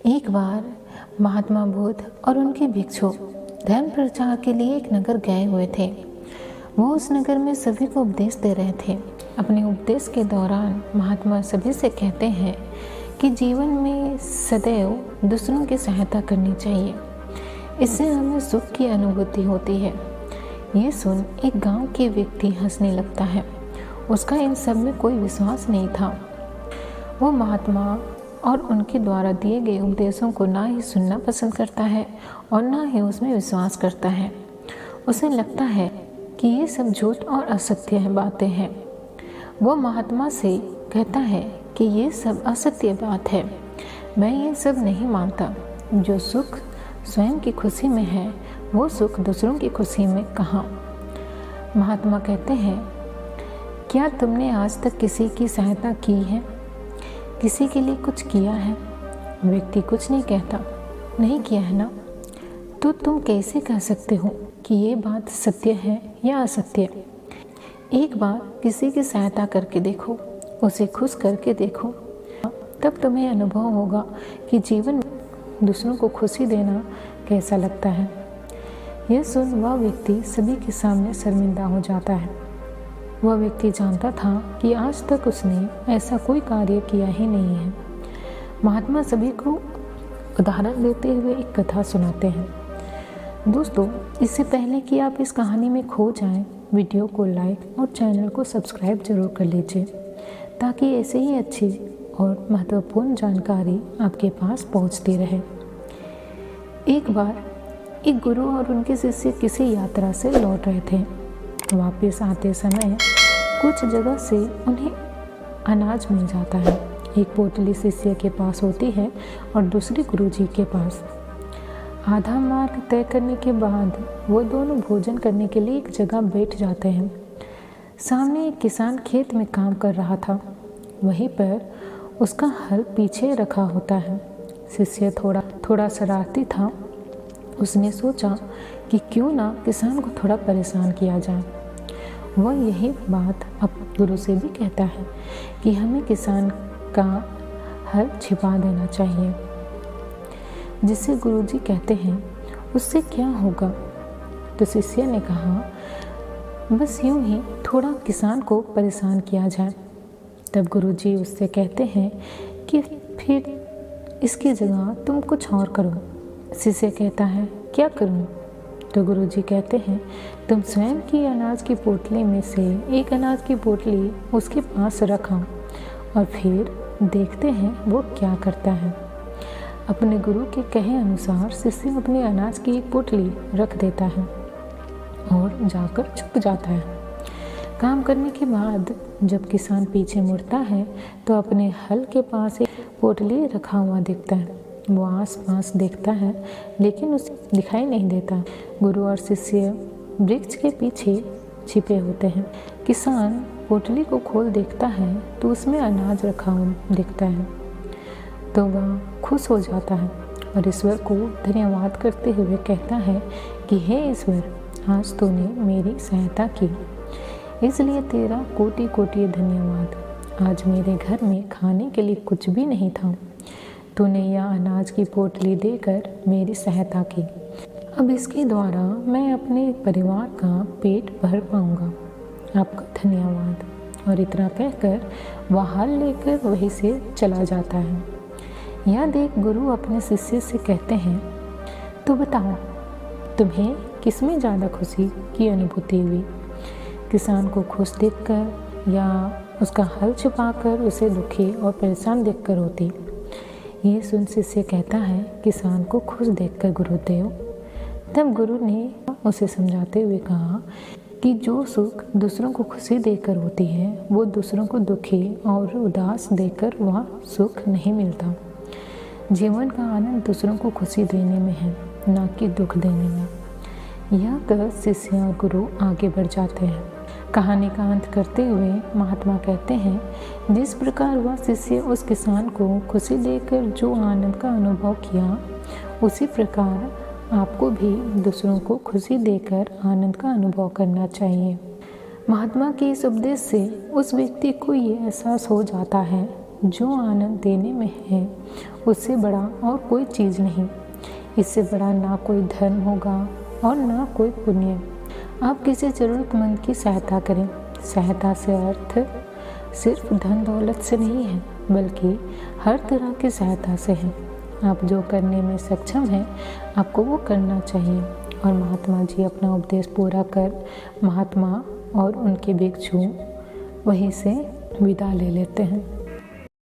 एक बार महात्मा बुद्ध और उनके भिक्षु धर्म प्रचार के लिए एक नगर गए हुए थे। वो उस नगर में सभी को उपदेश दे रहे थे। अपने उपदेश के दौरान महात्मा सभी से कहते हैं कि जीवन में सदैव दूसरों की सहायता करनी चाहिए, इससे हमें सुख की अनुभूति होती है। ये सुन एक गांव के व्यक्ति हंसने लगता है। उसका इन सब में कोई विश्वास नहीं था। वो महात्मा और उनके द्वारा दिए गए उपदेशों को ना ही सुनना पसंद करता है और ना ही उसमें विश्वास करता है। उसे लगता है कि ये सब झूठ और असत्य बातें हैं। वो महात्मा से कहता है कि ये सब असत्य बात है, मैं ये सब नहीं मानता। जो सुख स्वयं की खुशी में है, वो सुख दूसरों की खुशी में कहाँ। महात्मा कहते हैं, क्या तुमने आज तक किसी की सहायता की है, किसी के लिए कुछ किया है? व्यक्ति कुछ नहीं कहता, नहीं किया है ना। तो तुम कैसे कह सकते हो कि ये बात सत्य है या असत्य? एक बार किसी की सहायता करके देखो, उसे खुश करके देखो, तब तुम्हें अनुभव होगा कि जीवन में दूसरों को खुशी देना कैसा लगता है। यह सुन वह व्यक्ति सभी के सामने शर्मिंदा हो जाता है। वह व्यक्ति जानता था कि आज तक उसने ऐसा कोई कार्य किया ही नहीं है। महात्मा सभी को उदाहरण देते हुए एक कथा सुनाते हैं। दोस्तों, इससे पहले कि आप इस कहानी में खो जाएं, वीडियो को लाइक और चैनल को सब्सक्राइब जरूर कर लीजिए, ताकि ऐसे ही अच्छी और महत्वपूर्ण जानकारी आपके पास पहुंचती रहे। एक बार एक गुरु और उनके शिष्य किसी यात्रा से लौट रहे थे। वापस आते समय कुछ जगह से उन्हें अनाज मिल जाता है। एक पोटली शिष्य के पास होती है और दूसरी गुरुजी के पास। आधा मार्ग तय करने के बाद वो दोनों भोजन करने के लिए एक जगह बैठ जाते हैं। सामने एक किसान खेत में काम कर रहा था। वहीं पर उसका हल पीछे रखा होता है। शिष्य थोड़ा शरारती था। उसने सोचा कि क्यों ना किसान को थोड़ा परेशान किया जाए। वह यही बात अब गुरु से भी कहता है कि हमें किसान का हल छिपा देना चाहिए। जिसे गुरुजी कहते हैं, उससे क्या होगा? तो शिष्य ने कहा, बस यूं ही थोड़ा किसान को परेशान किया जाए। तब गुरुजी उससे कहते हैं कि फिर इसकी जगह तुम कुछ और करो। शिष्य कहता है, क्या करूं? तो गुरुजी कहते हैं, तुम स्वयं की अनाज की पोटली में से एक अनाज की पोटली उसके पास रखो और फिर देखते हैं वो क्या करता है। अपने गुरु के कहे अनुसार शिष्य अपनी अनाज की एक पोटली रख देता है और जाकर छुप जाता है। काम करने के बाद जब किसान पीछे मुड़ता है तो अपने हल के पास एक पोटली रखा हुआ दिखता है। वो आस-पास देखता है, लेकिन उसे दिखाई नहीं देता। गुरु और शिष्य वृक्ष के पीछे छिपे होते हैं। किसान पोटली को खोल देखता है तो उसमें अनाज रखा हुआ दिखता है। तो वह खुश हो जाता है और ईश्वर को धन्यवाद करते हुए कहता है कि हे ईश्वर, आज तूने मेरी सहायता की, इसलिए तेरा कोटि कोटि धन्यवाद। आज मेरे घर में खाने के लिए कुछ भी नहीं था। तूने यह अनाज की पोटली देकर मेरी सहायता की। अब इसके द्वारा मैं अपने परिवार का पेट भर पाऊंगा। आपका धन्यवाद। और इतना कहकर वह हल लेकर वहीं से चला जाता है। यह देख गुरु अपने शिष्य से कहते हैं, तो बताओ, तुम्हें किसमें ज़्यादा खुशी की अनुभूति हुई? किसान को खुश देखकर या उसका हल छुपाकर उसे दुखी और परेशान देखकर होती? ये सुन शिष्य कहता है, किसान को खुश देखकर गुरुदेव। तब गुरु ने उसे समझाते हुए कहा कि जो सुख दूसरों को खुशी देकर होती है, वो दूसरों को दुखी और उदास देकर वह सुख नहीं मिलता। जीवन का आनंद दूसरों को खुशी देने में है, ना कि दुख देने में। यह कह शिष्य और गुरु आगे बढ़ जाते हैं। कहानी का अंत करते हुए महात्मा कहते हैं, जिस प्रकार वह शिष्य उस किसान को खुशी देकर जो आनंद का अनुभव किया, उसी प्रकार आपको भी दूसरों को खुशी देकर आनंद का अनुभव करना चाहिए। महात्मा के इस उपदेश से उस व्यक्ति को ये एहसास हो जाता है जो आनंद देने में है उससे बड़ा और कोई चीज़ नहीं। इससे बड़ा ना कोई धर्म होगा और ना कोई पुण्य। आप किसी ज़रूरतमंद की सहायता करें। सहायता से अर्थ सिर्फ धन दौलत से नहीं है, बल्कि हर तरह की सहायता से है। आप जो करने में सक्षम हैं, आपको वो करना चाहिए। और महात्मा जी अपना उपदेश पूरा कर महात्मा और उनके भिक्षु वहीं से विदा ले लेते हैं।